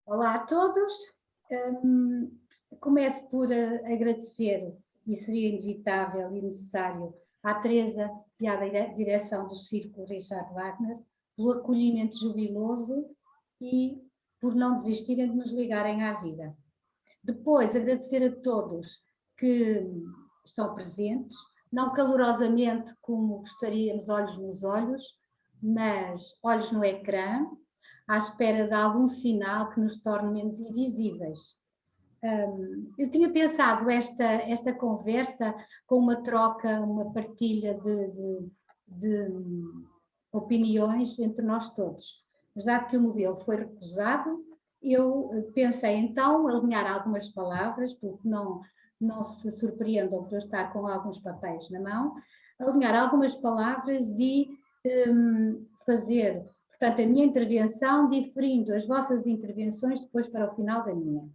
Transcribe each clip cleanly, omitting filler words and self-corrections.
Olá a todos. Começo por agradecer, e seria inevitável e necessário, à Teresa e à direção do Círculo Richard Wagner, pelo acolhimento jubiloso e por não desistirem de nos ligarem à vida. Depois, agradecer a todos que estão presentes, não calorosamente como gostaríamos, olhos nos olhos, mas olhos no ecrã, à espera de algum sinal que nos torne menos invisíveis. Eu tinha pensado esta conversa com uma troca, uma partilha de opiniões entre nós todos. Mas dado que o modelo foi recusado, eu pensei então alinhar algumas palavras, porque não se surpreendam por eu estar com alguns papéis na mão, alinhar algumas palavras e fazer, portanto, a minha intervenção diferindo as vossas intervenções depois para o final da minha.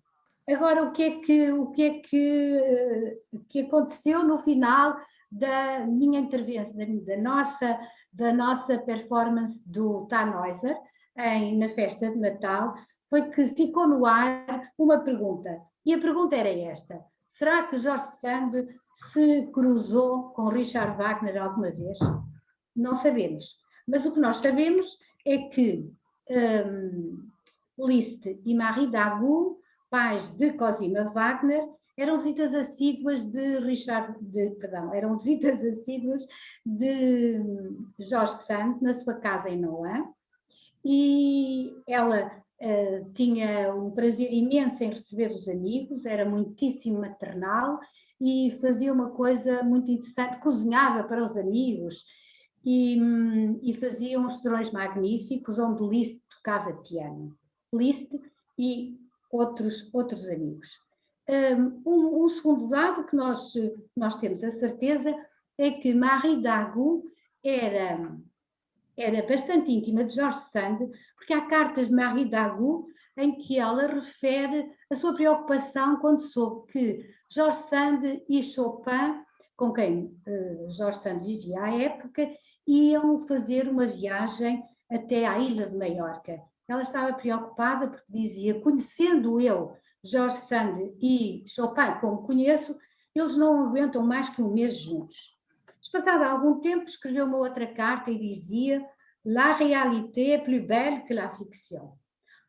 Agora, o que é que aconteceu no final da minha intervenção, da nossa performance do Tannhäuser na festa de Natal, foi que ficou no ar uma pergunta. E a pergunta era esta: será que Jorge Sand se cruzou com Richard Wagner alguma vez? Não sabemos. Mas o que nós sabemos é que Liszt e Marie Dagout, pais de Cosima Wagner, eram visitas assíduas de eram visitas assíduas de Jorge Sand na sua casa em Nohant, e ela tinha um prazer imenso em receber os amigos, era muitíssimo maternal e fazia uma coisa muito interessante, cozinhava para os amigos e fazia uns serões magníficos onde Liszt tocava piano. Liszt e outros amigos. Um segundo dado que nós temos a certeza é que Marie Dagout era bastante íntima de Jorge Sand, porque há cartas de Marie Dagout em que ela refere a sua preocupação quando soube que Jorge Sand e Chopin, com quem Jorge Sand vivia à época, iam fazer uma viagem até à ilha de Maiorca. Ela estava preocupada porque dizia, conhecendo eu Jorge Sand e Chopin como conheço, eles não aguentam mais que um mês juntos. Passado algum tempo, escreveu uma outra carta e dizia: La réalité est plus belle que la fiction.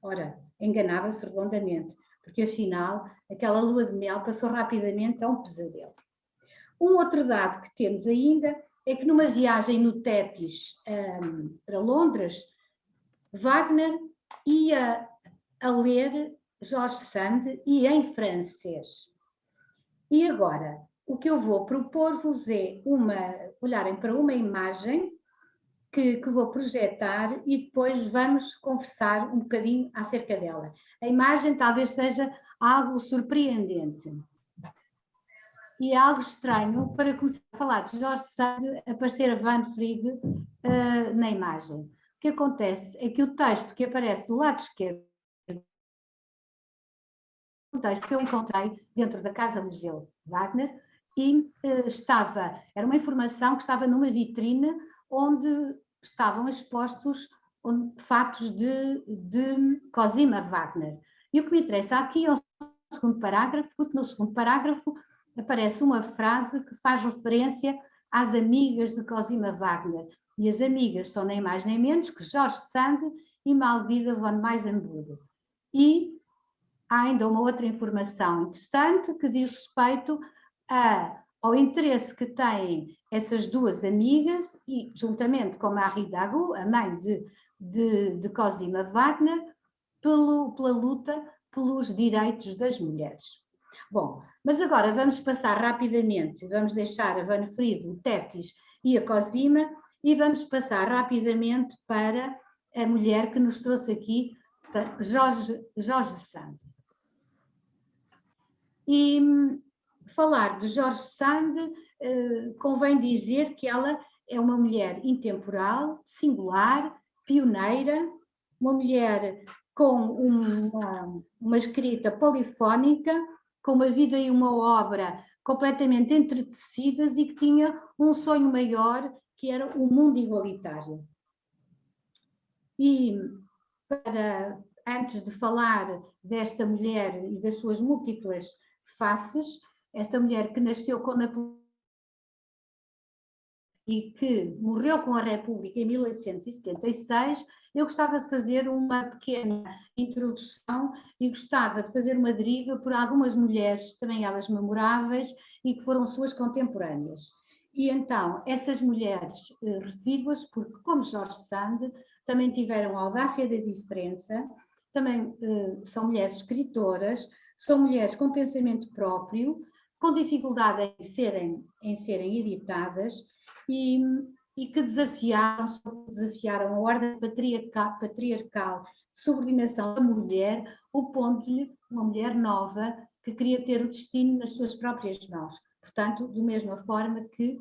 Ora, enganava-se redondamente, porque afinal aquela lua de mel passou rapidamente a um pesadelo. Um outro dado que temos ainda é que numa viagem no Tétis para Londres, Wagner ia a ler Jorge Sand e em francês. E agora, o que eu vou propor-vos é olharem para uma imagem que vou projetar e depois vamos conversar um bocadinho acerca dela. A imagem talvez seja algo surpreendente e algo estranho para começar a falar de Jorge Sand, aparecer a Manfred na imagem. O que acontece é que o texto que aparece do lado esquerdo, um texto que eu encontrei dentro da Casa Museu Wagner, e era uma informação que estava numa vitrine onde estavam expostos fatos de Cosima Wagner. E o que me interessa aqui é o segundo parágrafo, porque no segundo parágrafo aparece uma frase que faz referência às amigas de Cosima Wagner. E as amigas são nem mais nem menos que Jorge Sand e Malvida von Meysenburg. E há ainda uma outra informação interessante que diz respeito ao interesse que têm essas duas amigas, e juntamente com Marie Dagout, a mãe de Cosima Wagner, pela luta pelos direitos das mulheres. Bom, mas agora vamos passar rapidamente, vamos deixar a Manfred, o Tétis e a Cosima, e vamos passar rapidamente para a mulher que nos trouxe aqui, Jorge Sand. E falar de Jorge Sand, convém dizer que ela é uma mulher intemporal, singular, pioneira, uma mulher com uma escrita polifónica, com uma vida e uma obra completamente entretecidas e que tinha um sonho maior, que era o mundo igualitário. E para antes de falar desta mulher e das suas múltiplas faces, esta mulher que nasceu com Napoleão e que morreu com a República em 1876, eu gostava de fazer uma pequena introdução e gostava de fazer uma deriva por algumas mulheres, também elas memoráveis, e que foram suas contemporâneas. E então, essas mulheres, refiro-as porque, como Jorge Sand, também tiveram a audácia da diferença, também são mulheres escritoras, são mulheres com pensamento próprio, com dificuldade em serem editadas, e que desafiaram a ordem patriarcal de subordinação da mulher, opondo-lhe uma mulher nova que queria ter o destino nas suas próprias mãos. Portanto, da mesma forma que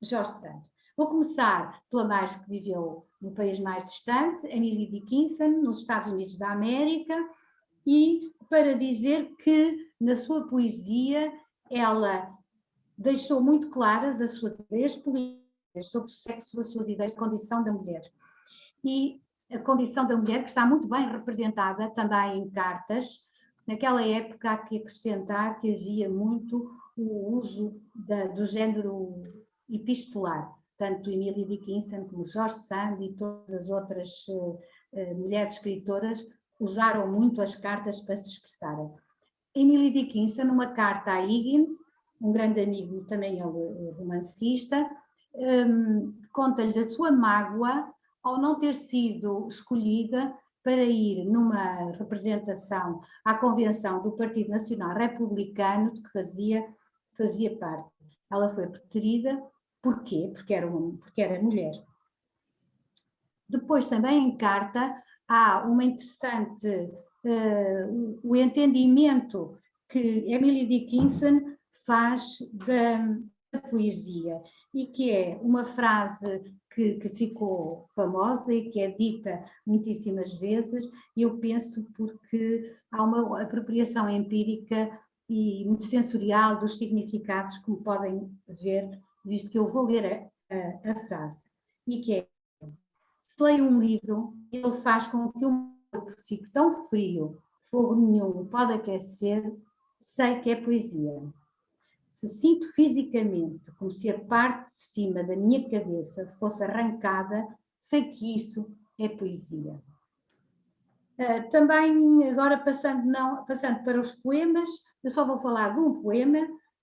Jorge Sand. Vou começar pela mais que viveu no país mais distante, Emily Dickinson, nos Estados Unidos da América, e para dizer que na sua poesia ela deixou muito claras as suas ideias políticas sobre o sexo, as suas ideias de condição da mulher. E a condição da mulher, que está muito bem representada também em cartas. Naquela época, há que acrescentar que havia muito o uso do género epistolar, tanto Emily Dickinson como Jorge Sand e todas as outras mulheres escritoras usaram muito as cartas para se expressarem. Emily Dickinson, numa carta a Higgins, um grande amigo, também ele romancista, conta-lhe da sua mágoa ao não ter sido escolhida para ir numa representação à convenção do Partido Nacional Republicano de que fazia parte. Ela foi preterida, porquê? Porque era mulher. Depois também em carta há uma interessante, o entendimento que Emily Dickinson faz da poesia, e que é uma frase que ficou famosa e que é dita muitíssimas vezes, e eu penso porque há uma apropriação empírica e muito sensorial dos significados, como podem ver, visto que eu vou ler a frase, e que é: se leio um livro, ele faz com que o meu corpo fique tão frio, fogo nenhum pode aquecer, sei que é poesia. Se sinto fisicamente como se a parte de cima da minha cabeça fosse arrancada, sei que isso é poesia. Também, agora passando para os poemas, eu só vou falar de um poema,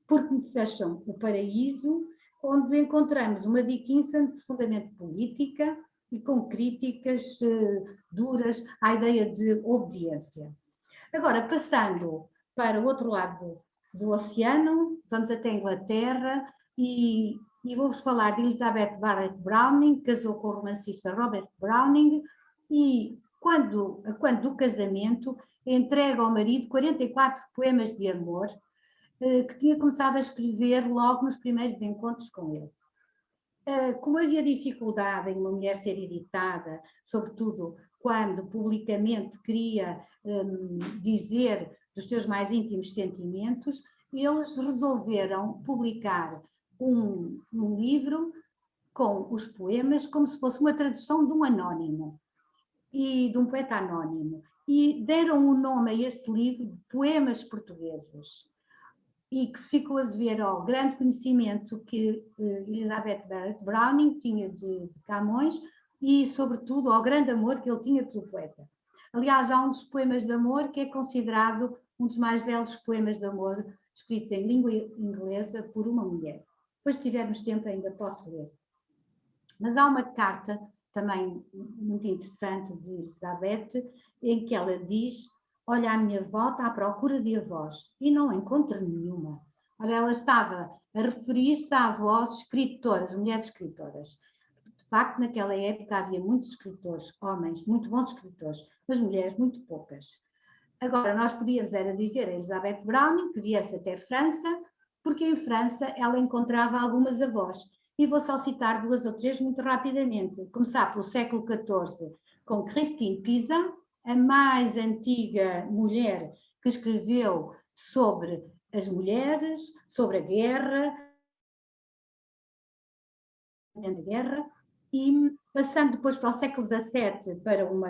porque me fecham O Paraíso, onde encontramos uma Dickinson profundamente política e com críticas duras à ideia de obediência. Agora, passando para o outro lado do oceano, vamos até a Inglaterra e vou-vos falar de Elizabeth Barrett Browning, que casou com o romancista Robert Browning, e quando do casamento entrega ao marido 44 poemas de amor que tinha começado a escrever logo nos primeiros encontros com ele. Como havia dificuldade em uma mulher ser editada, sobretudo quando publicamente queria dizer dos seus mais íntimos sentimentos, eles resolveram publicar um livro com os poemas como se fosse uma tradução de um anónimo, e de um poeta anónimo, e deram o nome a esse livro de Poemas Portugueses, e que se ficou a dever ao grande conhecimento que Elizabeth Barrett Browning tinha de Camões e, sobretudo, ao grande amor que ele tinha pelo poeta. Aliás, há um dos poemas de amor que é considerado um dos mais belos poemas de amor escritos em língua inglesa por uma mulher. Depois, se tivermos tempo, ainda posso ler. Mas há uma carta também muito interessante de Elizabeth, em que ela diz: olha à minha volta à procura de avós e não encontro nenhuma. Olha, ela estava a referir-se a avós escritoras, mulheres escritoras. De facto, naquela época havia muitos escritores, homens, muito bons escritores, mas mulheres muito poucas. Agora, nós podíamos era dizer a Elizabeth Browning que viesse até França, porque em França ela encontrava algumas avós. E vou só citar duas ou três muito rapidamente. Começar pelo século XIV, com Christine Pizan, a mais antiga mulher que escreveu sobre as mulheres, sobre a guerra, E passando depois para o século XVII, para uma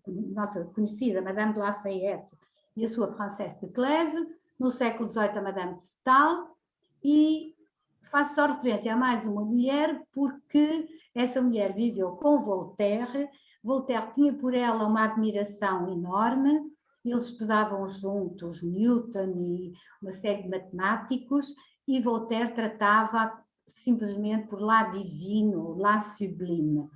nossa conhecida Madame de Lafayette e a sua Princesse de Clèves, no século XVIII a Madame de Staël, e faço só referência a mais uma mulher porque essa mulher viveu com Voltaire. Voltaire tinha por ela uma admiração enorme, eles estudavam juntos Newton e uma série de matemáticos, e Voltaire tratava simplesmente por lá divino, lá sublime.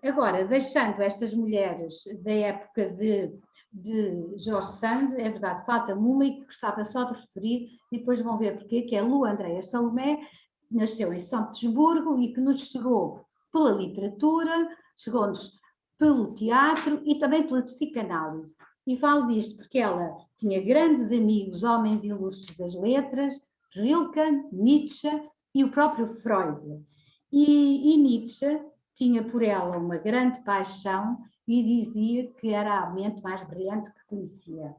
Agora, deixando estas mulheres da época de George Sand, é verdade, falta-me uma e que gostava só de referir, e depois vão ver porquê, que é Lu Andrea Salomé, nasceu em São Petersburgo e que nos chegou pela literatura, chegou-nos pelo teatro e também pela psicanálise. E falo disto porque ela tinha grandes amigos, homens ilustres das letras, Rilke, Nietzsche e o próprio Freud. E Nietzsche tinha por ela uma grande paixão e dizia que era a mente mais brilhante que conhecia.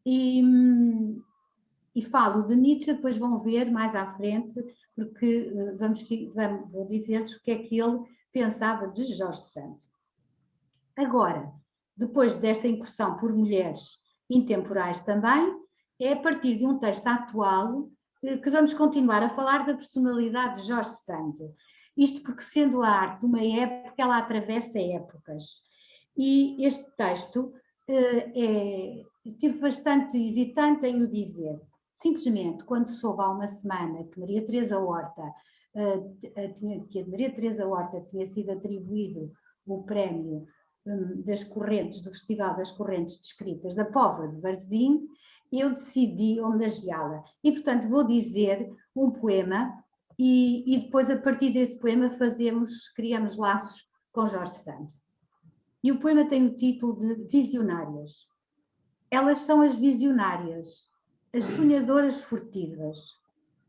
E falo de Nietzsche, depois vão ver mais à frente, porque vou dizer-vos o que é que ele pensava de George Sand. Agora, depois desta incursão por mulheres intemporais também, é a partir de um texto atual que vamos continuar a falar da personalidade de George Sand. Isto porque, sendo a arte de uma época, ela atravessa épocas. E este texto tive bastante hesitante em o dizer. Simplesmente, quando soube há uma semana que Maria Teresa Horta, que a Maria Teresa Horta tinha sido atribuído o prémio das correntes, do Festival das Correntes de Escritas da Póvoa de Varzim, eu decidi homenageá-la. E, portanto, vou dizer um poema e depois, a partir desse poema, criamos laços com Jorge Sand. E o poema tem o título de Visionárias. Elas são as visionárias, as sonhadoras furtivas.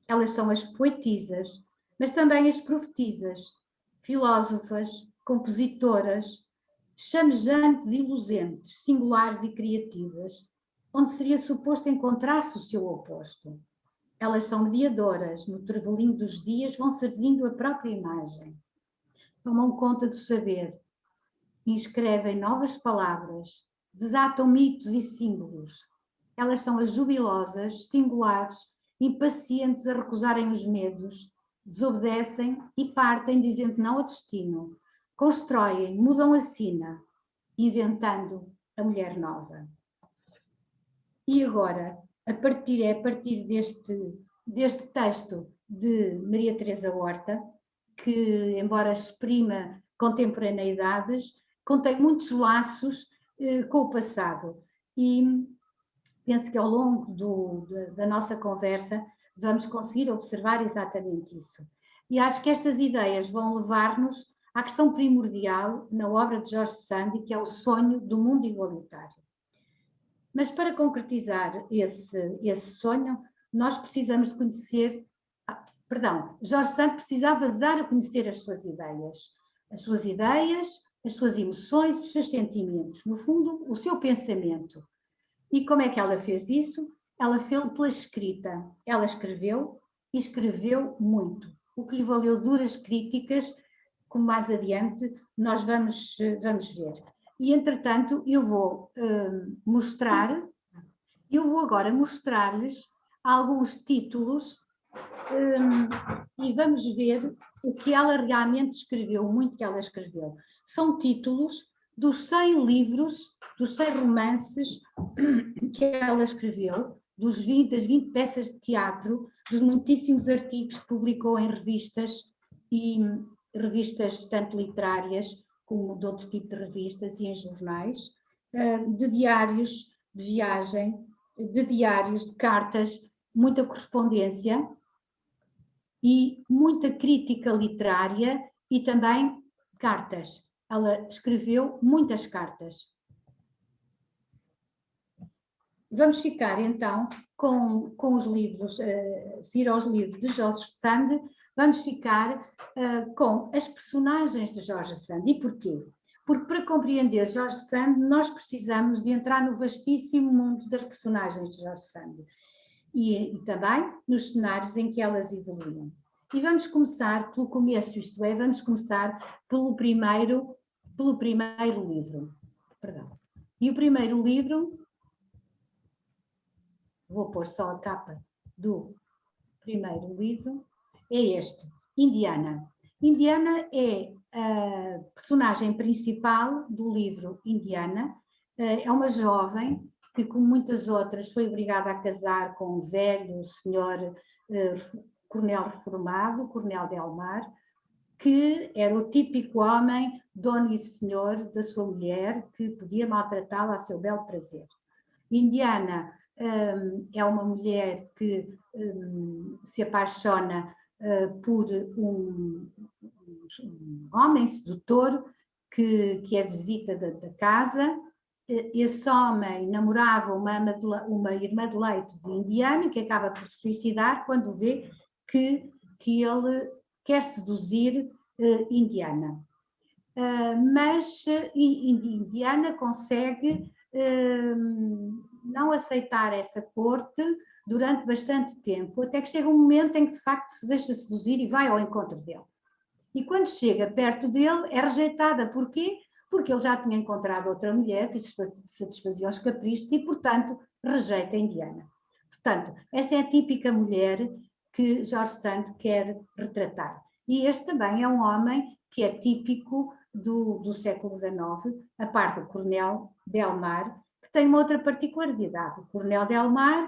Elas são as poetisas, mas também as profetisas, filósofas, compositoras, chamejantes e luzentes, singulares e criativas, onde seria suposto encontrar-se o seu oposto. Elas são mediadoras, no turvelinho dos dias vão servindo a própria imagem. Tomam conta do saber, inscrevem novas palavras, desatam mitos e símbolos. Elas são as jubilosas, singulares, impacientes a recusarem os medos, desobedecem e partem dizendo não ao destino, constroem, mudam a sina, inventando a mulher nova. E agora, a partir deste texto de Maria Teresa Horta, que, embora exprima contemporaneidades, contém muitos laços com o passado. E penso que ao longo da nossa conversa vamos conseguir observar exatamente isso. E acho que estas ideias vão levar-nos à questão primordial na obra de Jorge Sand, que é o sonho do mundo igualitário. Mas para concretizar esse sonho, nós precisamos de conhecer... Jorge Sand precisava de dar a conhecer as suas ideias, as suas emoções, os seus sentimentos, no fundo, o seu pensamento. E como é que ela fez isso? Ela fez pela escrita. Ela escreveu e escreveu muito, o que lhe valeu duras críticas, como mais adiante nós vamos ver. E, entretanto, eu vou agora mostrar-lhes alguns títulos e vamos ver o que ela realmente escreveu, muito que ela escreveu. São títulos dos 100 livros, dos 100 romances que ela escreveu, das 20 peças de teatro, dos muitíssimos artigos que publicou em revistas, e revistas tanto literárias como de outro tipo de revistas e em jornais, de diários de viagem, de diários, de cartas, muita correspondência e muita crítica literária e também cartas. Ela escreveu muitas cartas. Vamos ficar então com os livros, seguir aos livros de Jorge Sand, vamos ficar com as personagens de Jorge Sand. E porquê? Porque para compreender Jorge Sand nós precisamos de entrar no vastíssimo mundo das personagens de Jorge Sand e também nos cenários em que elas evoluíam. E vamos começar pelo começo, isto é, vamos começar pelo primeiro livro. Perdão. E o primeiro livro, vou pôr só a capa do primeiro livro, é este, Indiana. Indiana é a personagem principal do livro Indiana. É uma jovem que, como muitas outras, foi obrigada a casar com um velho senhor coronel reformado, Coronel Delmar, que era o típico homem, dono e senhor da sua mulher, que podia maltratá-la a seu belo prazer. Indiana é uma mulher que se apaixona por um homem sedutor que é visita da casa. Esse homem namorava uma irmã de leite de Indiana, que acaba por se suicidar quando vê que ele quer seduzir Indiana. Mas Indiana consegue não aceitar essa corte durante bastante tempo, até que chega um momento em que de facto se deixa seduzir e vai ao encontro dele. E quando chega perto dele é rejeitada. Porquê? Porque ele já tinha encontrado outra mulher que lhe satisfazia os caprichos e, portanto, rejeita Indiana. Portanto, esta é a típica mulher que Jorge Sand quer retratar. E este também é um homem que é típico do século XIX, a parte do Coronel Delmar, que tem uma outra particularidade. O Coronel Delmar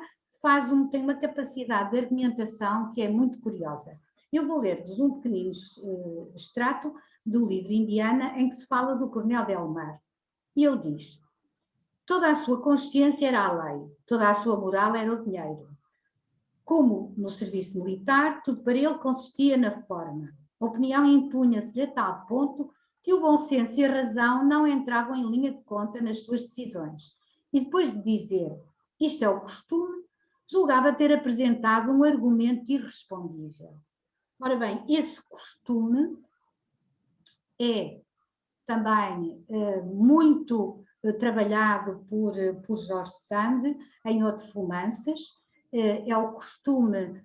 tem uma capacidade de argumentação que é muito curiosa. Eu vou ler-vos um pequenino extrato do livro Indiana, em que se fala do Coronel Delmar. E ele diz: toda a sua consciência era a lei, toda a sua moral era o dinheiro. Como no serviço militar, tudo para ele consistia na forma. A opinião impunha-se-lhe a tal ponto que o bom senso e a razão não entravam em linha de conta nas suas decisões. E depois de dizer isto é o costume, julgava ter apresentado um argumento irrespondível. Ora bem, esse costume é também muito trabalhado por Jorge Sand em outros romances. É o costume,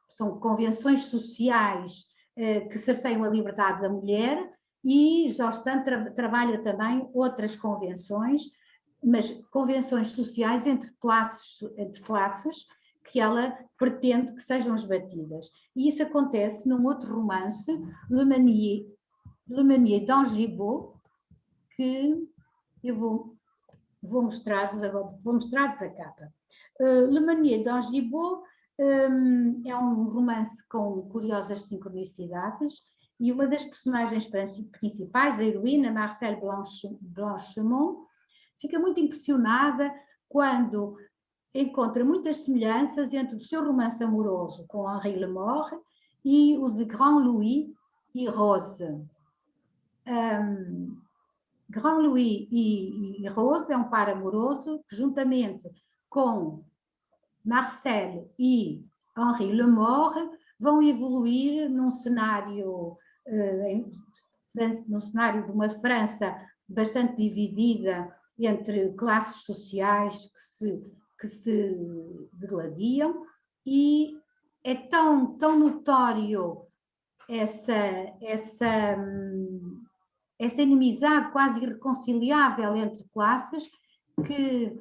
são convenções sociais que cerceiam a liberdade da mulher, e Jorge Sand trabalha também outras convenções, mas convenções sociais entre classes que ela pretende que sejam esbatidas. E isso acontece num outro romance, Le Manier d'Angibault, que eu vou mostrar-vos agora, vou mostrar-vos a capa. Le Manier d'Angibault é um romance com curiosas sincronicidades, e uma das personagens principais, a heroína Marcelle Blanchemont, fica muito impressionada quando encontra muitas semelhanças entre o seu romance amoroso com Henri Lemort e o de Grand Louis e Rose. Grand Louis e Rose é um par amoroso que, juntamente com Marcelle e Henri Lemort, vão evoluir num cenário de uma França bastante dividida entre classes sociais que se degladiam, e é tão notório essa inimizade quase irreconciliável entre classes que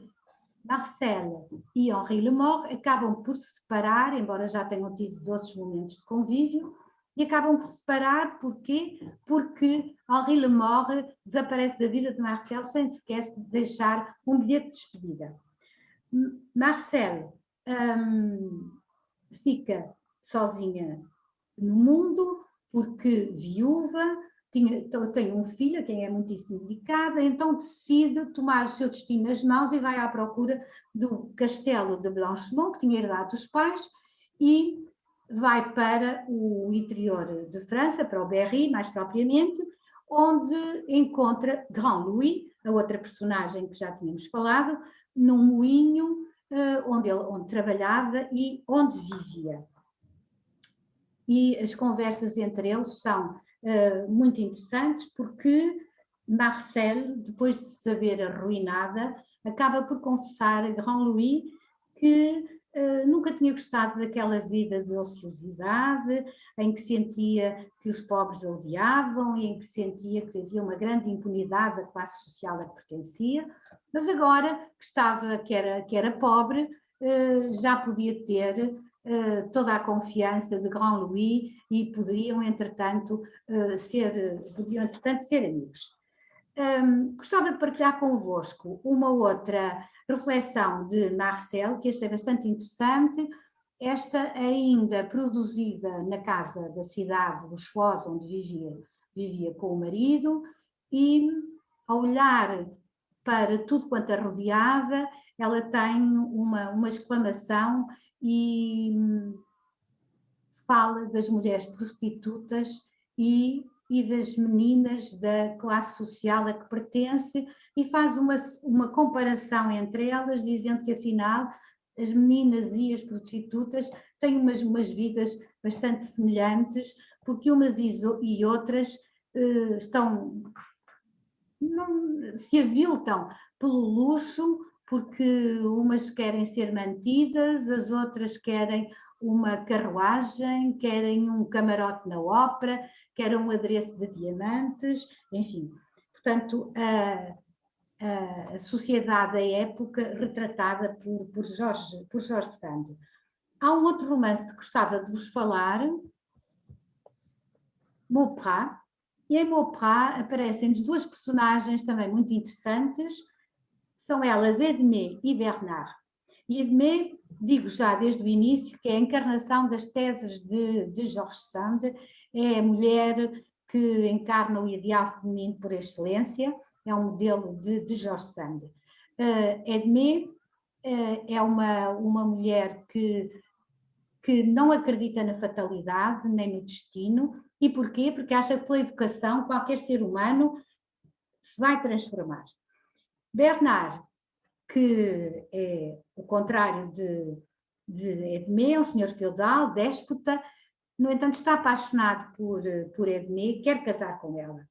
Marcelle e Henri Lemort acabam por se separar, embora já tenham tido doces momentos de convívio, e acabam por se separar. Porquê? Porque Henri Lemort desaparece da vida de Marcelle sem sequer deixar um bilhete de despedida. Marcelle fica sozinha no mundo porque viúva, tem um filho a quem é muitíssimo dedicada, então decide tomar o seu destino nas mãos e vai à procura do castelo de Blanchemont, que tinha herdado dos pais, e vai para o interior de França, para o Berry, mais propriamente, onde encontra Grand Louis, a outra personagem que já tínhamos falado, num moinho onde trabalhava e onde vivia. E as conversas entre eles são muito interessantes, porque Marcelle, depois de se saber arruinada, acaba por confessar a Grand Louis que nunca tinha gostado daquela vida de ociosidade, em que sentia que os pobres a odiavam e em que sentia que havia uma grande impunidade da classe social a que pertencia, mas agora que era pobre, já podia ter toda a confiança de Grand Louis e podiam, entretanto, ser amigos. Gostava de partilhar convosco uma outra reflexão de Marcel, que achei bastante interessante, esta ainda produzida na casa da cidade luxuosa onde vivia com o marido, e ao olhar para tudo quanto a rodeava, ela tem uma exclamação e fala das mulheres prostitutas e das meninas da classe social a que pertence e faz uma comparação entre elas, dizendo que afinal as meninas e as prostitutas têm umas vidas bastante semelhantes, porque umas e outras se aviltam pelo luxo, porque umas querem ser mantidas, as outras querem uma carruagem, querem um camarote na ópera, querem um adereço de diamantes, enfim. Portanto, a sociedade da época retratada por Jorge Sand. Há um outro romance que gostava de vos falar, Mauprat, e em Mauprat aparecem-nos duas personagens também muito interessantes, são elas Edmé e Bernard. E Edmé, digo já desde o início, que é a encarnação das teses de Jorge Sand, é a mulher que encarna o ideal feminino por excelência, é um modelo de Jorge Sand. Edmé é uma mulher que não acredita na fatalidade nem no destino. E porquê? Porque acha que pela educação qualquer ser humano se vai transformar. Bernard, que é o contrário de Edmé, é um senhor feudal, déspota, no entanto está apaixonado por Edmé, quer casar com ela.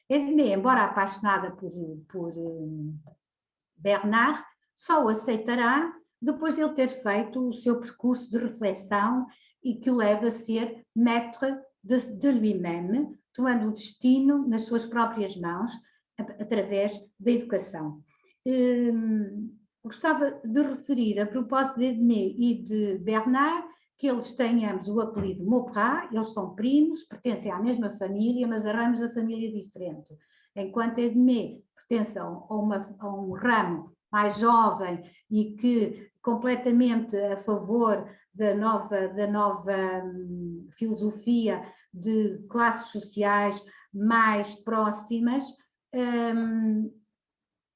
Edmé, embora apaixonada por Bernard, só o aceitará depois de ele ter feito o seu percurso de reflexão e que o leva a ser maître de lui-même, tomando o destino nas suas próprias mãos, através da educação. Gostava de referir, a propósito de Edmé e de Bernard, que eles têm ambos o apelido Mauprat, eles são primos, pertencem à mesma família, mas a ramos da família diferente. Enquanto Edmé pertence a um ramo mais jovem e que completamente a favor da nova filosofia de classes sociais mais próximas,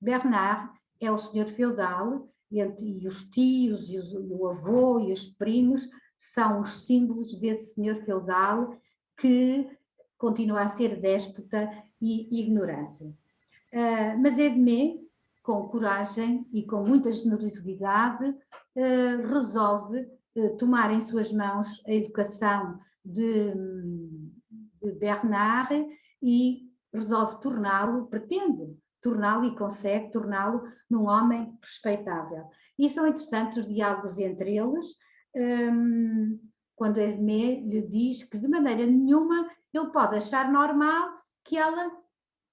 Bernard é o senhor feudal e os tios e o avô e os primos são os símbolos desse senhor feudal que continua a ser déspota e ignorante. Mas Edmé, com coragem e com muita generosidade, resolve tomar em suas mãos a educação de Bernard e resolve pretende torná-lo e consegue torná-lo num homem respeitável. E são interessantes os diálogos entre eles, quando Edmé lhe diz que de maneira nenhuma ele pode achar normal que ela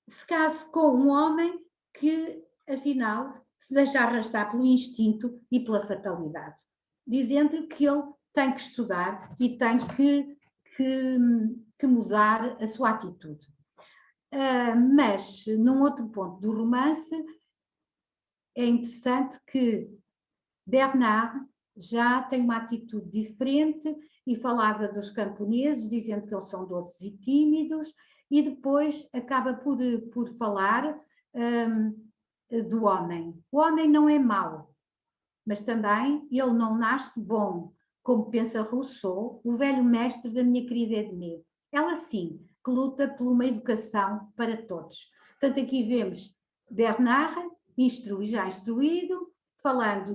se case com um homem que, afinal, se deixa arrastar pelo instinto e pela fatalidade, dizendo-lhe que ele tem que estudar e tem que mudar a sua atitude. Mas, num outro ponto do romance, é interessante que Bernard já tem uma atitude diferente e falava dos camponeses, dizendo que eles são doces e tímidos, e depois acaba por falar do homem. O homem não é mau, mas também ele não nasce bom, como pensa Rousseau, o velho mestre da minha querida Edmé. Ela sim, que luta por uma educação para todos. Portanto, aqui vemos Bernard, já instruído, falando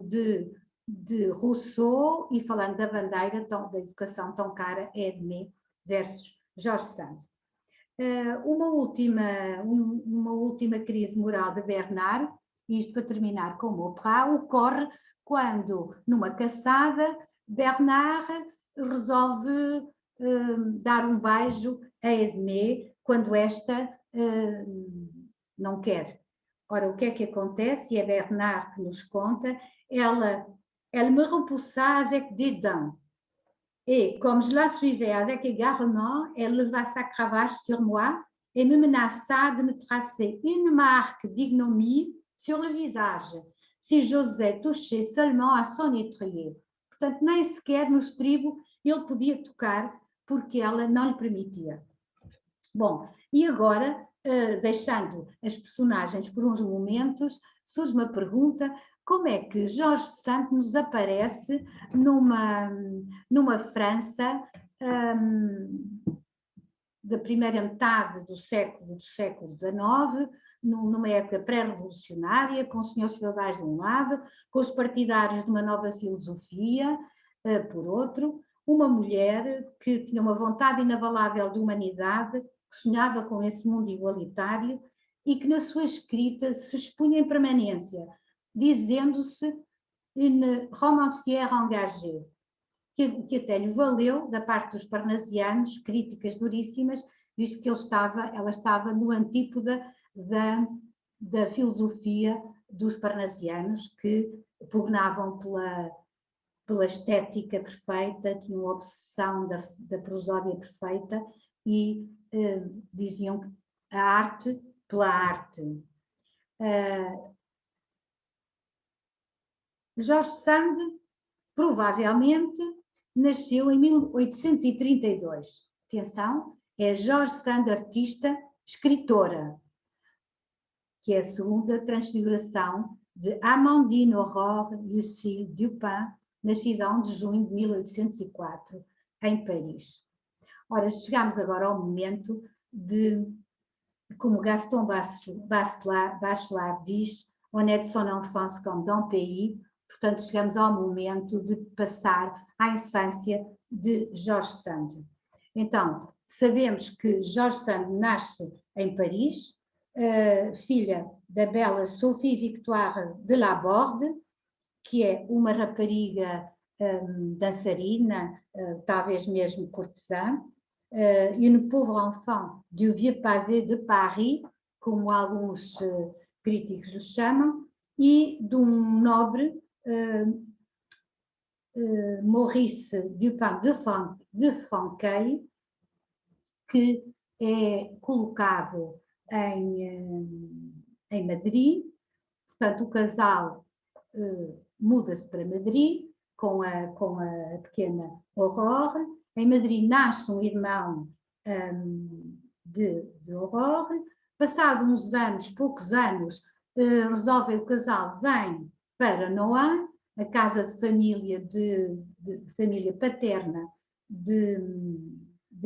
de Rousseau e falando da bandeira da educação tão cara Edmé versus Jorge Sand. Uma última crise moral de Bernard, isto para terminar com Mauprat, ocorre quando, numa caçada, Bernard resolve dar um beijo a Edmé quando esta não quer. Ora, o que é que acontece? E é Bernard que nos conta, elle me repoussa avec dédain. Et comme je la suivais avec égarement, elle leva sa cravache sur moi et me menaça de me tracer une marque d'ignomie sur le visage, si j'osais toucher seulement à son étrier. Portanto, nem sequer no estribo ele podia tocar, porque ela não lhe permitia. Bom, e agora, deixando as personagens por uns momentos, surge uma pergunta: como é que Jorge Sand nos aparece numa França da primeira metade do século XIX, numa época pré-revolucionária, com os senhores feudais de um lado, com os partidários de uma nova filosofia, por outro, uma mulher que tinha uma vontade inabalável de humanidade, que sonhava com esse mundo igualitário e que na sua escrita se expunha em permanência, dizendo-se une romancière engagée, que até lhe valeu, da parte dos parnasianos, críticas duríssimas, visto que ela estava no antípoda da filosofia dos parnasianos, que pugnavam pela estética perfeita, tinham obsessão da prosódia perfeita e diziam a arte pela arte. Jorge Sand provavelmente nasceu em 1832. Atenção, é Jorge Sand, artista, escritora, que é a segunda transfiguração de Amandine Aurore Lucille Dupin, nascida a 1 de junho de 1804, em Paris. Ora, chegamos agora ao momento de, como Gaston Bachelard diz, on est de son enfance comme dans pays, portanto chegamos ao momento de passar à infância de Jorge Sand. Então, sabemos que Jorge Sand nasce em Paris, filha da bela Sophie Victoire de Laborde, que é uma rapariga dançarina, talvez mesmo cortesã, une pauvre enfant du vieux pavé de Paris, como alguns críticos lhe chamam, e de um nobre, Maurice Dupin de Franqueuil, que é colocado em Madrid. Portanto, o casal muda-se para Madrid com a pequena Aurore. Em Madrid nasce um irmão de Aurore. Passado uns anos, poucos anos, resolve o casal, vem para Nohant, a casa de família, de família paterna de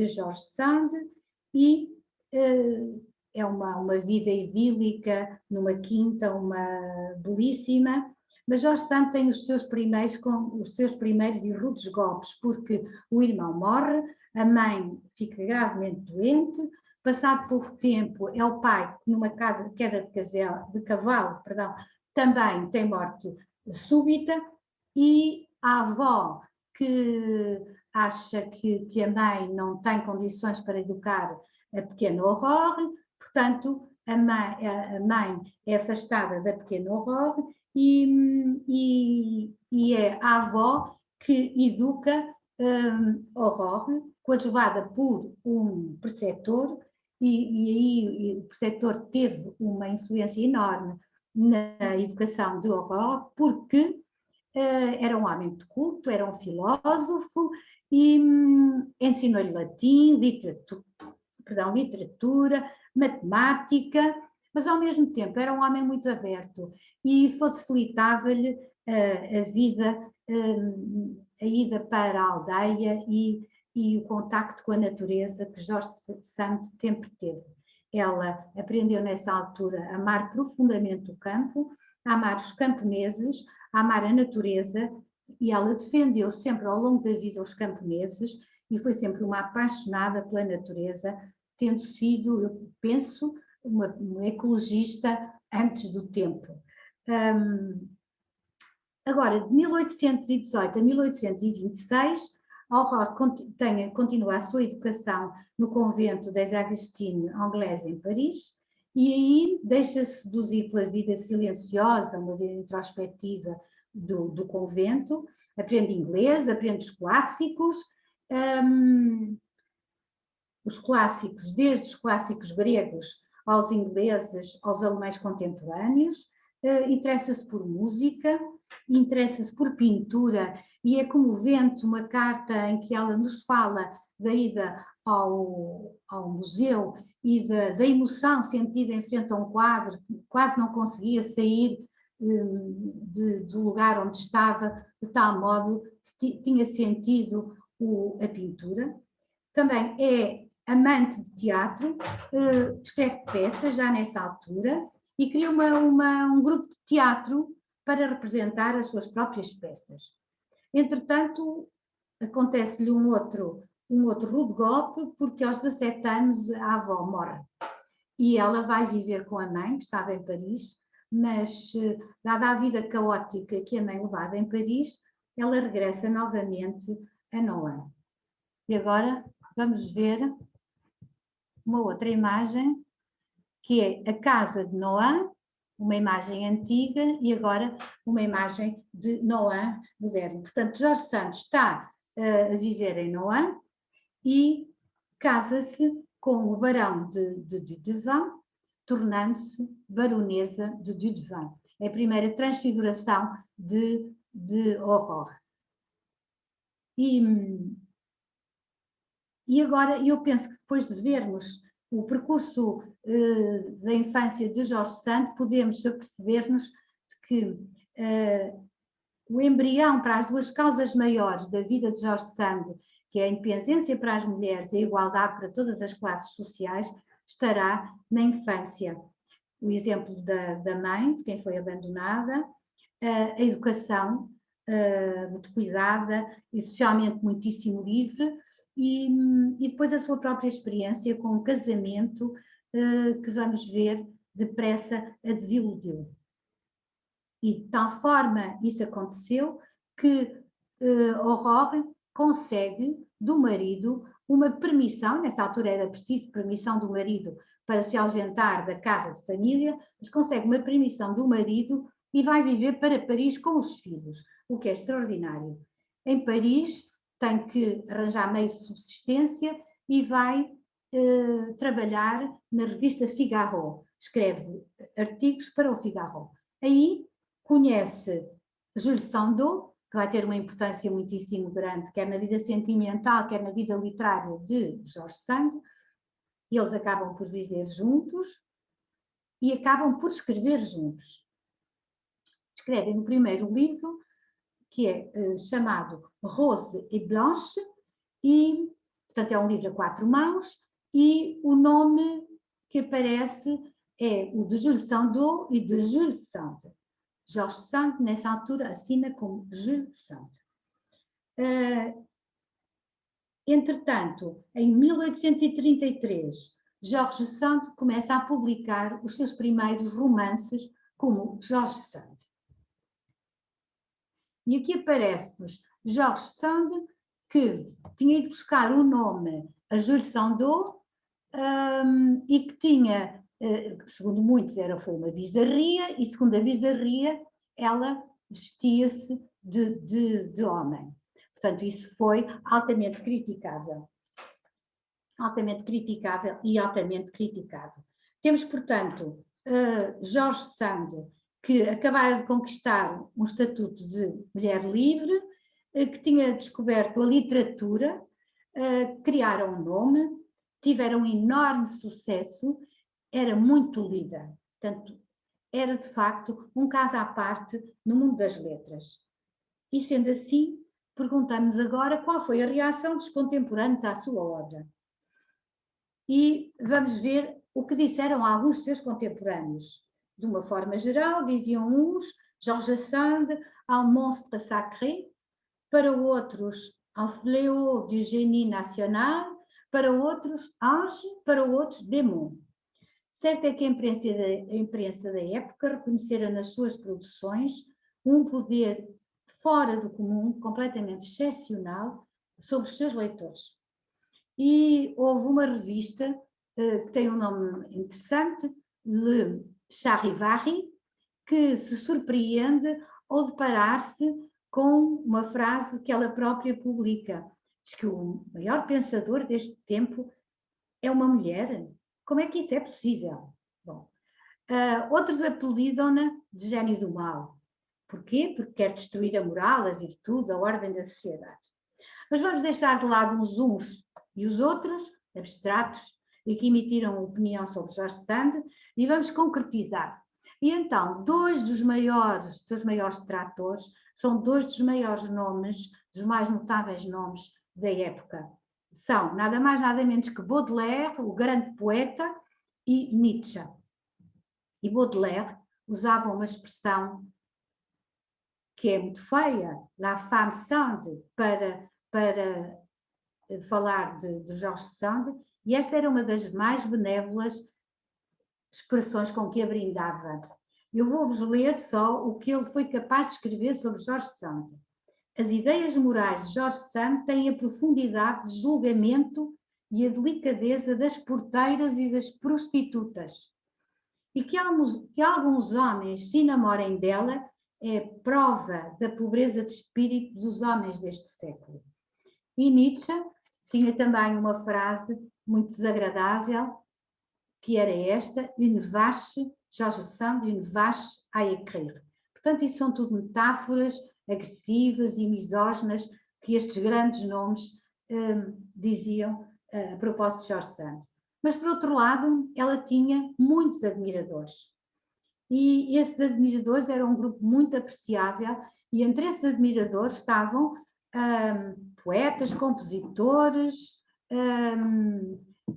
Jorge Sand, e é uma vida idílica, numa quinta, uma belíssima, mas Jorge Sand tem os seus primeiros e rudes golpes, porque o irmão morre, a mãe fica gravemente doente, passado pouco tempo é o pai que numa queda de cavalo, também tem morte súbita, e a avó, que acha que a mãe não tem condições para educar a pequena Aurore, portanto a mãe é afastada da pequena Aurore e é a avó que educa Aurore, coadjuvada por um preceptor, e aí o preceptor teve uma influência enorme na educação de Aurore, porque era um homem de culto, era um filósofo e ensinou-lhe latim, literatura, matemática, mas ao mesmo tempo era um homem muito aberto e facilitava-lhe a ida para a aldeia e o contacto com a natureza que Jorge Sand sempre teve. Ela aprendeu nessa altura a amar profundamente o campo, a amar os camponeses, a amar a natureza, e ela defendeu sempre ao longo da vida os camponeses e foi sempre uma apaixonada pela natureza, tendo sido, eu penso, uma ecologista antes do tempo. Agora, de 1818 a 1826, Aurore continua a sua educação no convento des Augustines Anglais em Paris, e aí deixa-se seduzir pela vida silenciosa, uma vida introspectiva do convento, aprende inglês, aprende os clássicos, desde os clássicos gregos aos ingleses, aos alemães contemporâneos, interessa-se por música, interessa-se por pintura, e é comovente uma carta em que ela nos fala da ida ao museu e da emoção sentida em frente a um quadro, que quase não conseguia sair do lugar onde estava, de tal modo que tinha sentido a pintura. Também é amante de teatro, escreve peças já nessa altura e cria um grupo de teatro para representar as suas próprias peças. Entretanto, acontece-lhe um outro rude golpe, porque aos 17 anos a avó morre e ela vai viver com a mãe, que estava em Paris, mas dada a vida caótica que a mãe levava em Paris, ela regressa novamente a Nohant. E agora vamos ver uma outra imagem, que é a casa de Nohant, uma imagem antiga e agora uma imagem de Nohant moderno. Portanto, Jorge Santos está a viver em Nohant e casa-se com o barão de Dudevant, tornando-se baronesa de Dudevant. É a primeira transfiguração de Aurore. E agora eu penso que depois de vermos o percurso da infância de Jorge Sand, podemos aperceber-nos de que o embrião para as duas causas maiores da vida de Jorge Sand, que é a independência para as mulheres e a igualdade para todas as classes sociais, estará na infância. O exemplo da mãe, de quem foi abandonada, a educação muito cuidada e socialmente muitíssimo livre, e depois a sua própria experiência com um casamento que vamos ver depressa a desiludiu. E de tal forma isso aconteceu que Aurore consegue do marido uma permissão, nessa altura era preciso permissão do marido para se ausentar da casa de família, mas consegue uma permissão do marido e vai viver para Paris com os filhos, o que é extraordinário. Em Paris tem que arranjar meios de subsistência e vai trabalhar na revista Figaro, escreve artigos para o Figaro. Aí conhece Jules Sandeau, que vai ter uma importância muitíssimo grande, quer na vida sentimental, quer na vida literária de Jorge Sand, e eles acabam por viver juntos e acabam por escrever juntos. Escrevem no primeiro livro, que é chamado Rose et Blanche, e, portanto, é um livro a 4 mãos, e o nome que aparece é o de Jules Sandeau e de Jules Sand. Jorge Sand, nessa altura, assina como Jules Sand. Entretanto, em 1833, Jorge Sand começa a publicar os seus primeiros romances como Jorge Sand. E aqui aparece-nos Jorge Sand, que tinha ido buscar o nome a Jules Sandeau e que tinha, segundo muitos, foi uma bizarria, e segundo a bizarria, ela vestia-se de homem. Portanto, isso foi altamente criticável. Altamente criticável e altamente criticado. Temos, portanto, Jorge Sand, que acabara de conquistar um estatuto de mulher livre, que tinha descoberto a literatura, criaram um nome, tiveram um enorme sucesso, era muito lida. Portanto, era de facto um caso à parte no mundo das letras. E sendo assim, perguntamos agora qual foi a reação dos contemporâneos à sua obra. E vamos ver o que disseram alguns de seus contemporâneos. De uma forma geral, diziam uns, Jorge Sand, un monstre sacré, para outros, un fléau du génie national, para outros, ange, para outros, démon. Certo é que a imprensa da época reconhecera nas suas produções um poder fora do comum, completamente excepcional, sobre os seus leitores. E houve uma revista que tem um nome interessante, Le Charivari, que se surpreende ao deparar-se com uma frase que ela própria publica. Diz que o maior pensador deste tempo é uma mulher. Como é que isso é possível? Bom, outros apelidam-na de gênio do mal. Porquê? Porque quer destruir a moral, a virtude, a ordem da sociedade. Mas vamos deixar de lado os uns e os outros, abstratos, e que emitiram opinião sobre Jorge Sand, e vamos concretizar. E então, dois dos maiores detratores são dois dos maiores nomes, dos mais notáveis nomes da época. São nada mais nada menos que Baudelaire, o grande poeta, e Nietzsche. E Baudelaire usava uma expressão que é muito feia, la femme Sand, para falar de Jorge Sand, e esta era uma das mais benévolas expressões com que a brindava. Eu vou-vos ler só o que ele foi capaz de escrever sobre Jorge Sand. As ideias morais de Jorge Sand têm a profundidade de julgamento e a delicadeza das porteiras e das prostitutas. E que alguns homens se enamorem dela é prova da pobreza de espírito dos homens deste século. E Nietzsche tinha também uma frase muito desagradável, que era esta: une vache, Jorge Sand, une vache à écrire. Portanto, isso são tudo metáforas agressivas e misóginas que estes grandes nomes diziam a propósito de Jorge Sand. Mas, por outro lado, ela tinha muitos admiradores. E esses admiradores eram um grupo muito apreciável, e entre esses admiradores estavam poetas, compositores,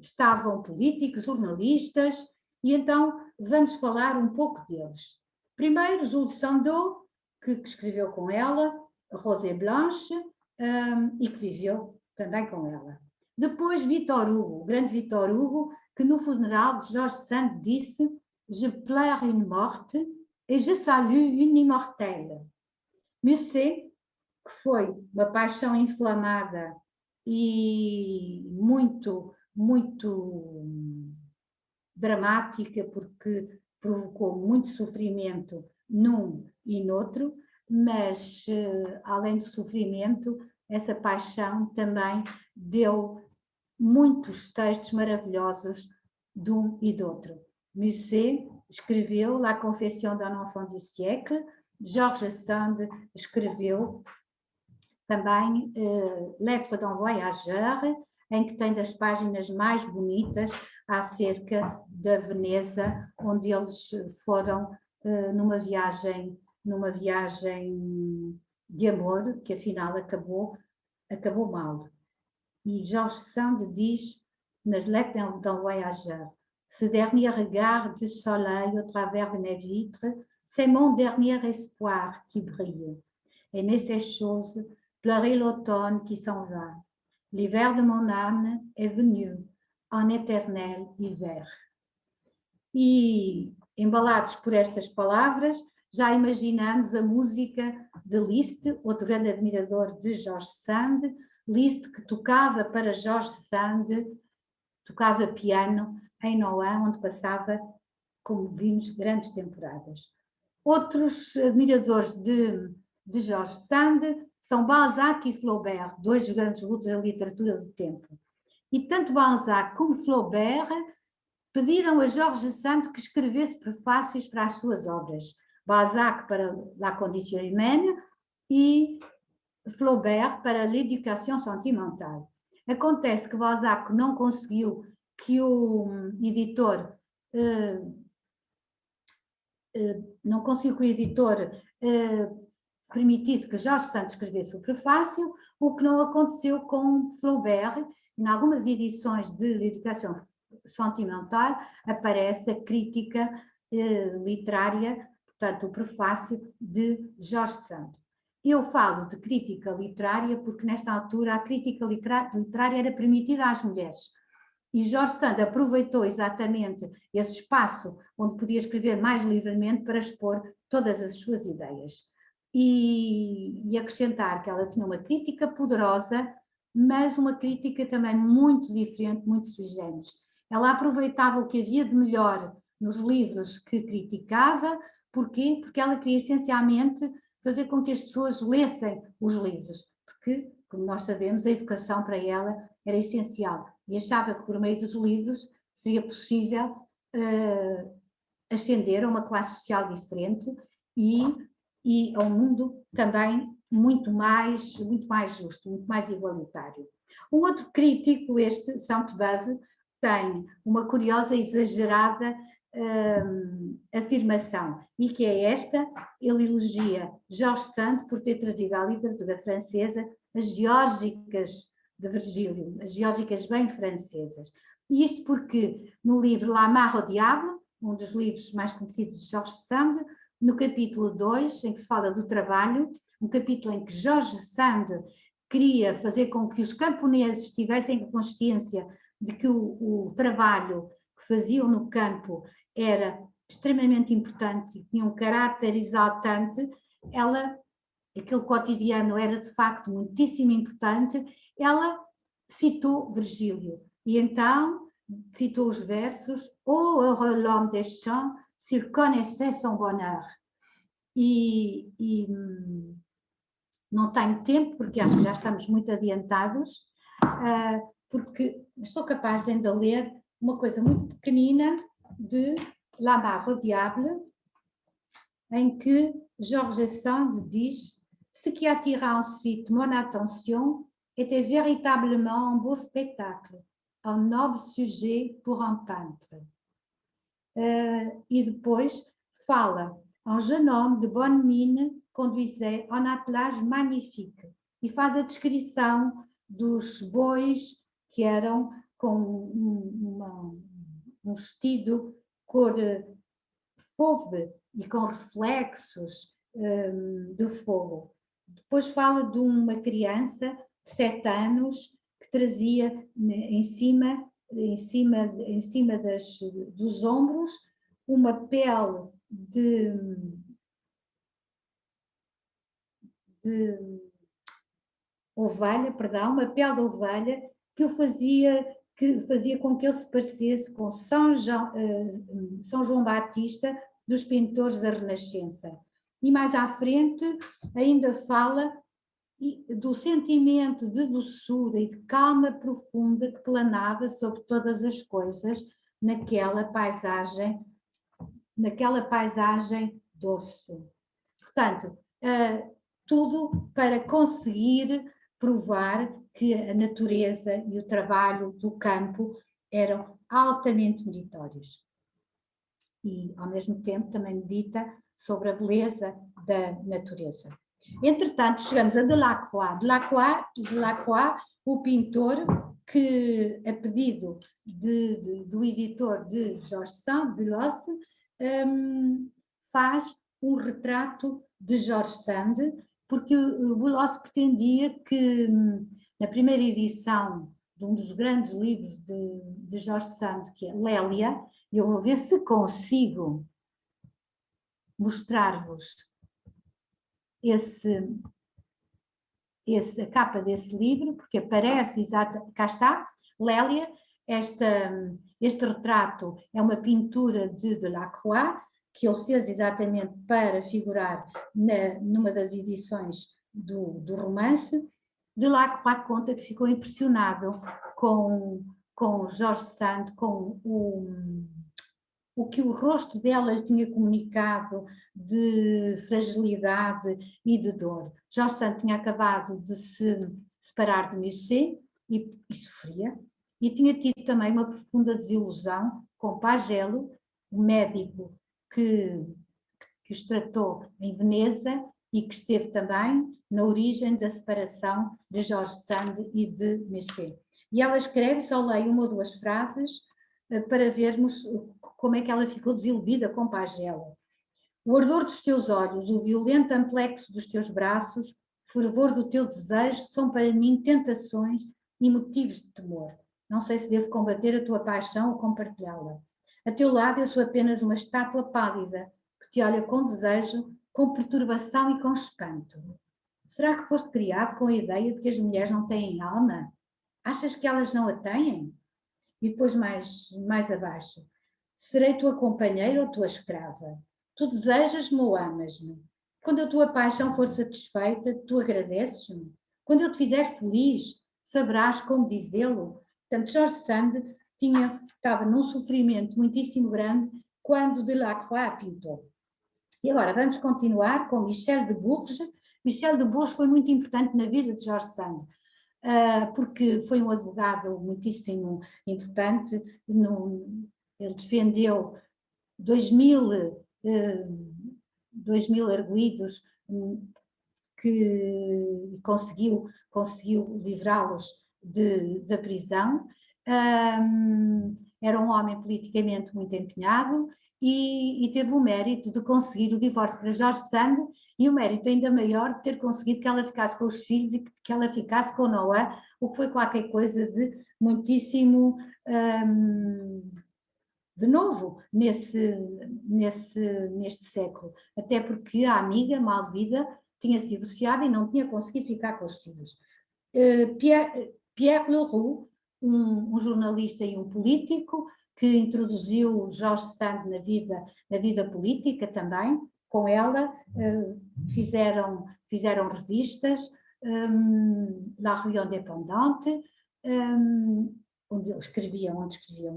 estavam políticos, jornalistas, e então vamos falar um pouco deles. Primeiro, Jules Sandeau, que escreveu com ela, Rosé Blanche, e que viveu também com ela. Depois, Victor Hugo, o grande Victor Hugo, que no funeral de Jorge Sand disse: Je pleure une morte et je salue une immortelle. Musset, que foi uma paixão inflamada e muito dramática, porque provocou muito sofrimento num e noutro, mas além do sofrimento, essa paixão também deu muitos textos maravilhosos de um e do outro. Musset escreveu La Confession d'un enfant du siècle, George Sand escreveu também Lettre d'un voyageur, em que tem das páginas mais bonitas acerca da Veneza, onde eles foram numa viagem de amor, que afinal acabou mal. E George Sand diz nas Lettres d'un voyageur: ce dernier regard du soleil au travers de mes vitres, c'est mon dernier espoir qui brille. Aimer ces choses, pleurer l'automne qui s'en va. L'hiver de mon âme est venu, en éternel hiver. E, embalados por estas palavras, já imaginamos a música de Liszt, outro grande admirador de Jorge Sand. Liszt, que tocava para Jorge Sand, tocava piano em Nohant, onde passava, como vimos, grandes temporadas. Outros admiradores de Jorge Sand são Balzac e Flaubert, dois grandes vultos da literatura do tempo. E tanto Balzac como Flaubert pediram a Jorge Sand que escrevesse prefácios para as suas obras. Balzac para La Condition Humaine e Flaubert para L'Éducation Sentimentale. Acontece que Balzac não conseguiu que o editor permitisse que Jorge Sand escrevesse o prefácio, o que não aconteceu com Flaubert. Em algumas edições de L'Éducation Sentimentale aparece a crítica literária, portanto o prefácio de Jorge Sand. Eu falo de crítica literária porque nesta altura a crítica literária era permitida às mulheres. E Jorge Sand aproveitou exatamente esse espaço onde podia escrever mais livremente para expor todas as suas ideias. e acrescentar que ela tinha uma crítica poderosa, mas uma crítica também muito diferente, muito sui generis. Ela aproveitava o que havia de melhor nos livros que criticava. Porquê? Porque ela queria essencialmente fazer com que as pessoas lessem os livros, porque, como nós sabemos, a educação para ela era essencial e achava que por meio dos livros seria possível ascender a uma classe social diferente e a um mundo também muito mais justo, muito mais igualitário. Um outro crítico, este Sainte-Beuve, tem uma curiosa e exagerada afirmação, e que é esta: ele elogia Georges Sand por ter trazido à literatura francesa as geórgicas de Virgílio, as geórgicas bem francesas. E isto porque no livro La Mare au Diable, um dos livros mais conhecidos de Georges Sand, no capítulo 2, em que se fala do trabalho, um capítulo em que Georges Sand queria fazer com que os camponeses tivessem consciência de que o trabalho que faziam no campo era extremamente importante e tinha um caráter exaltante. Aquele cotidiano era de facto muitíssimo importante. Ela citou Virgílio e então citou os versos: "Oh, heureux l'homme des champs, s'il connaissait son bonheur." E não tenho tempo, porque acho que já estamos muito adiantados, porque sou capaz de ainda ler uma coisa muito pequenina de La Mare au Diable, em que Georges Sand diz: "Ce qui attira ensuite mon attention était véritablement un beau spectacle, un noble sujet pour un peintre." E depois fala: "Un jeune homme de bonne mine conduisait un attelage magnifique." E faz a descrição dos bois que eram com um vestido cor fauve e com reflexos do fogo. Depois fala de uma criança de 7 anos que trazia em cima dos ombros uma pele de ovelha, perdão, uma pele de ovelha que fazia com que ele se parecesse com São João Batista dos pintores da Renascença. E mais à frente ainda fala do sentimento de doçura e de calma profunda que planava sobre todas as coisas naquela paisagem doce. Portanto, tudo para conseguir provar que a natureza e o trabalho do campo eram altamente meritórios. E, ao mesmo tempo, também medita sobre a beleza da natureza. Entretanto, chegamos a Delacroix. Delacroix, o pintor que, a pedido do editor de Georges Sand, Buloz, faz um retrato de Georges Sand, porque o Buloz pretendia que, na primeira edição de um dos grandes livros de Georges Sand, que é Lélia, e eu vou ver se consigo mostrar-vos a capa desse livro, porque aparece cá está, Lélia. Este retrato é uma pintura de Delacroix, que ele fez exatamente para figurar numa das edições do romance. Delacroix conta que ficou impressionado com Georges Sand, com o que o rosto dela lhe tinha comunicado de fragilidade e de dor. Georges Sand tinha acabado de se separar de Musset e sofria, e tinha tido também uma profunda desilusão com Pagello, o médico que os tratou em Veneza e que esteve também na origem da separação de Georges Sand e de Musset. E ela escreve, só leio uma ou duas frases para vermos como é que ela ficou desiludida com Pagello. "O ardor dos teus olhos, o violento amplexo dos teus braços, o fervor do teu desejo são para mim tentações e motivos de temor. Não sei se devo combater a tua paixão ou compartilhá-la. A teu lado eu sou apenas uma estátua pálida que te olha com desejo com perturbação e com espanto. Será que foste criado com a ideia de que as mulheres não têm alma? Achas que elas não a têm? E depois mais abaixo. Serei tua companheira ou tua escrava? Tu desejas-me ou amas-me? Quando a tua paixão for satisfeita, tu agradeces-me? Quando eu te fizer feliz, saberás como dizê-lo? Portanto, Jorge Sand estava num sofrimento muitíssimo grande quando Delacroix a pintou. E agora vamos continuar com Michel de Bourges. Michel de Bourges foi muito importante na vida de Jorge Sand, porque foi um advogado muitíssimo importante. Ele defendeu 2000 arguidos que conseguiu livrá-los da prisão. Era um homem politicamente muito empenhado e teve o mérito de conseguir o divórcio para Jorge Sand, e o mérito ainda maior de ter conseguido que ela ficasse com os filhos e que ela ficasse com Noé, o que foi qualquer coisa de muitíssimo de novo neste século, até porque a amiga Malvida tinha-se divorciado e não tinha conseguido ficar com os filhos. Pierre Leroux, um jornalista e um político que introduziu Jorge Sand na vida política também. Com ela fizeram revistas, La Rue Indépendante, onde escreviam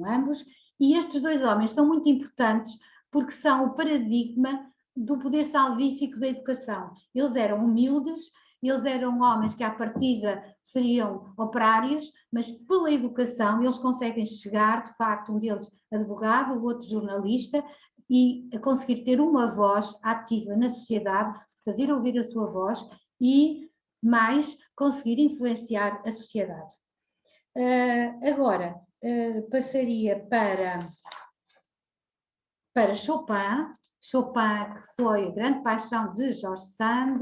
ambos, e estes dois homens são muito importantes porque são o paradigma do poder salvífico da educação. Eles eram humildes, eles eram homens que à partida seriam operários, mas pela educação eles conseguem chegar, de facto, um deles advogado, o outro jornalista, e a conseguir ter uma voz ativa na sociedade, fazer ouvir a sua voz e, mais, conseguir influenciar a sociedade. Agora, passaria para Chopin, que foi a grande paixão de Jorge Sand.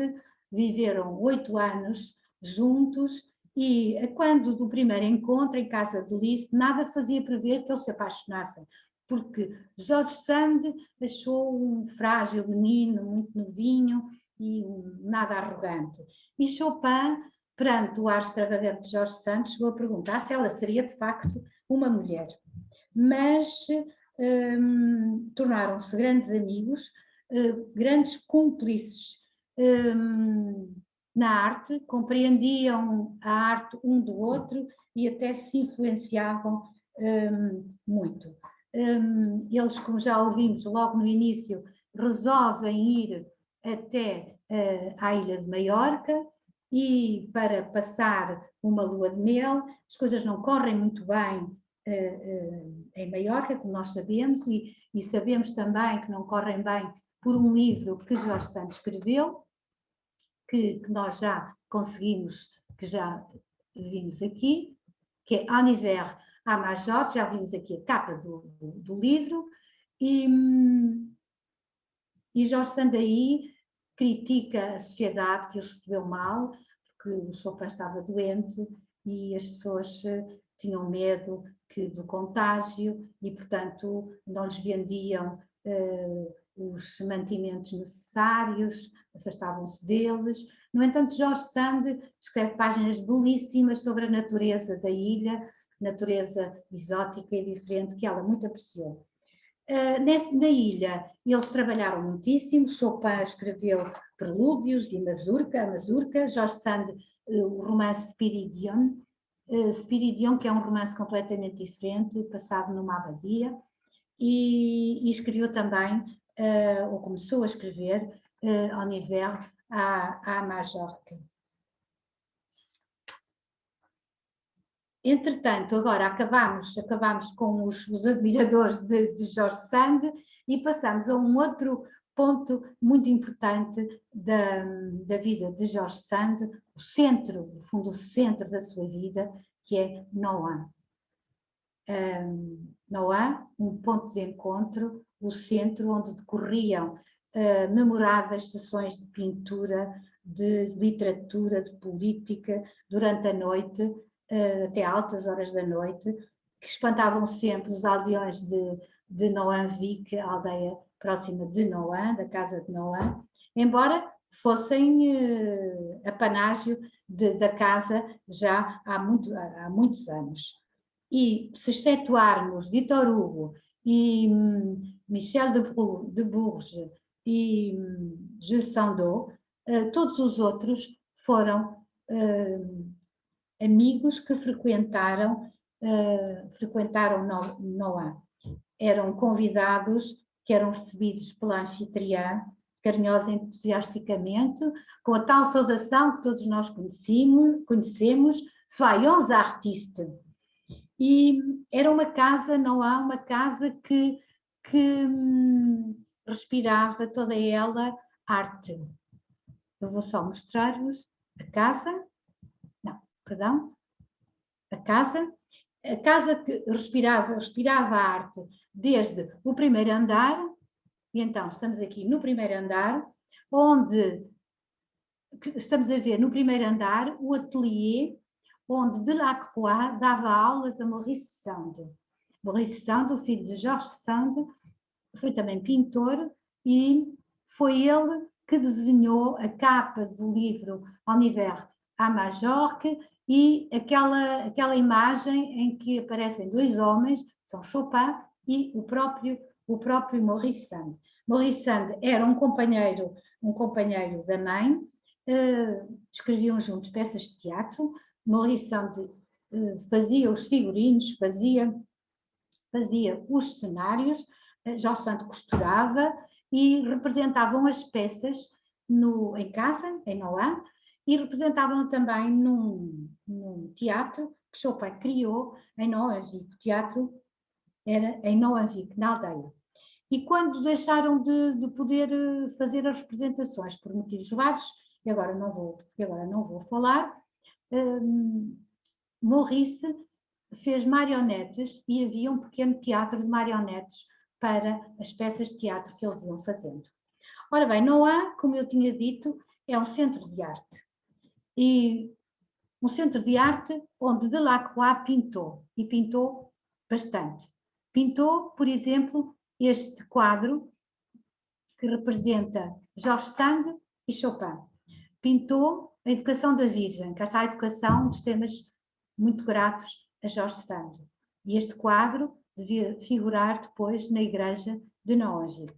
Viveram 8 anos juntos e quando do primeiro encontro em casa de Liszt, nada fazia prever que eles se apaixonassem, porque Jorge Sand achou um frágil menino, muito novinho e nada arrogante. E Chopin, perante o ar extravagante de Jorge Sand, chegou a perguntar se ela seria de facto uma mulher. Mas tornaram-se grandes amigos, grandes cúmplices na arte, compreendiam a arte um do outro e até se influenciavam muito. Eles, como já ouvimos logo no início, resolvem ir até à ilha de Maiorca e para passar uma lua de mel. As coisas não correm muito bem em Maiorca, como nós sabemos, e sabemos também que não correm bem por um livro que Jorge Sand escreveu, que nós já conseguimos, que já vimos aqui, que é En hiver à Major, já vimos aqui a capa do livro, e Jorge Sand aí critica a sociedade que os recebeu mal, porque o Chopin estava doente e as pessoas tinham medo do contágio e, portanto, não lhes vendiam os mantimentos necessários, afastavam-se deles. No entanto, Jorge Sand escreve páginas belíssimas sobre a natureza da ilha, natureza exótica e diferente, que ela muito apreciou. Na ilha, eles trabalharam muitíssimo. Chopin escreveu prelúdios e a mazurca, Jorge Sand o romance Spiridion, que é um romance completamente diferente, passado numa abadia, e escreveu também, ou começou a escrever, En hiver à Majorque. Entretanto, agora acabamos com os admiradores de Jorge Sand e passamos a um outro ponto muito importante da vida de Jorge Sand, o centro da sua vida, que é Nohant. Nohant, um ponto de encontro, o centro onde decorriam memoráveis sessões de pintura, de literatura, de política, durante a noite, até altas horas da noite, que espantavam sempre os aldeões de Nohant-Vic, a aldeia próxima de Nohant, da casa de Nohant, embora fossem apanágio da casa já há muitos anos. E se excetuarmos Victor Hugo e Michel de Bourges e Jules Sandeau, todos os outros foram amigos que frequentaram Nohant. Eram convidados que eram recebidos pela anfitriã carinhosa e entusiasticamente, com a tal saudação que todos nós conhecemos, soyons artistes. E era uma casa, Nohant, uma casa que respirava toda ela arte. Eu vou só mostrar-vos a casa. Não, perdão. A casa que respirava a arte desde o primeiro andar, e então estamos aqui no primeiro andar, onde estamos a ver no primeiro andar o ateliê onde Delacroix dava aulas a Maurice Sand. Maurice Sand, o filho de Georges Sand, foi também pintor e foi ele que desenhou a capa do livro Univers à Majorque e aquela imagem em que aparecem dois homens, são Chopin e o próprio Maurice Sand. Maurice Sand era um companheiro da mãe, escreviam juntos peças de teatro. Maurice Sand fazia os figurinos, fazia os cenários, Georges Sand costurava e representavam as peças em casa, em Nohant, e representavam também num teatro que Chopin criou em Nohant. O teatro era em Nohant, na aldeia. E quando deixaram de poder fazer as representações por motivos vários, e agora não vou falar, Maurice fez marionetes e havia um pequeno teatro de marionetes para as peças de teatro que eles iam fazendo. Ora bem, Nohant, como eu tinha dito, é um centro de arte. E um centro de arte onde Delacroix pintou, e pintou bastante. Pintou, por exemplo, este quadro que representa Georges Sand e Chopin. Pintou a Educação da Virgem, cá está a educação, um dos temas muito gratos a Georges Sand. E este quadro devia figurar depois na igreja de Nohant.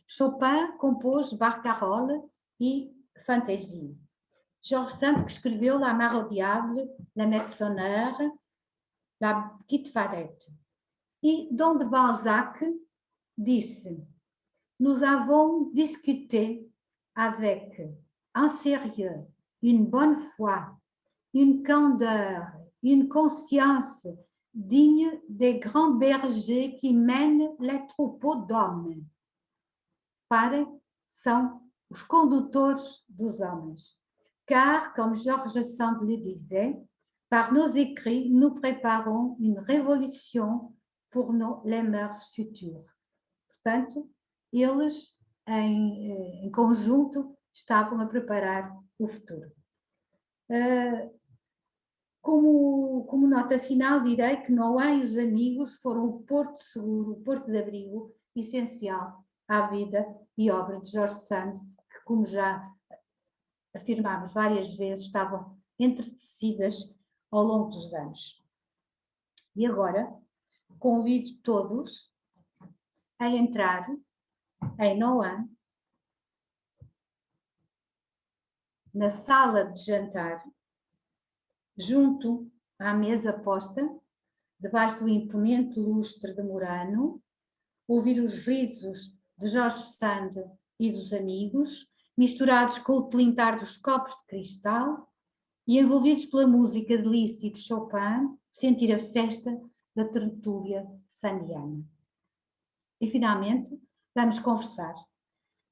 Chopin compôs Barcarolle e Fantaisie. Georges Sand, que escreveu La Mare au Diable, La Mercenaire, La Petite Varette. E Dom de Balzac disse: Nous avons discuté avec un sérieux, une bonne foi, une candeur, une conscience digne des grands bergers qui mènent les troupeaux d'hommes. Parem, são os condutores dos homens. Car, comme Georges Sand le disait, par nos écrits, nous préparons une révolution pour les mœurs futures. Portanto, eles, em conjunto, estavam a preparar o futuro. Como nota final, direi que Nohant e os amigos foram o porto seguro, o porto de abrigo essencial à vida e obra de Georges Sand, que, como já afirmámos várias vezes, estavam entretecidas ao longo dos anos. E agora convido todos a entrar em Nohant, na sala de jantar, junto à mesa posta, debaixo do imponente lustre de Murano, ouvir os risos de Georges Sand e dos amigos, misturados com o tilintar dos copos de cristal e envolvidos pela música de Liszt e de Chopin, sentir a festa da tertúlia sandiana. E, finalmente, vamos conversar.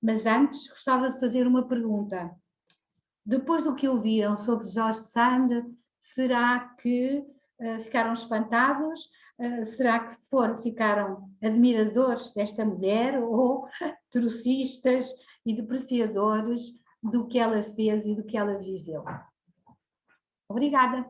Mas antes, gostava de fazer uma pergunta. Depois do que ouviram sobre Georges Sand, será que ficaram espantados? Será que ficaram admiradores desta mulher ou trocistas e depreciadores do que ela fez e do que ela viveu? Obrigada.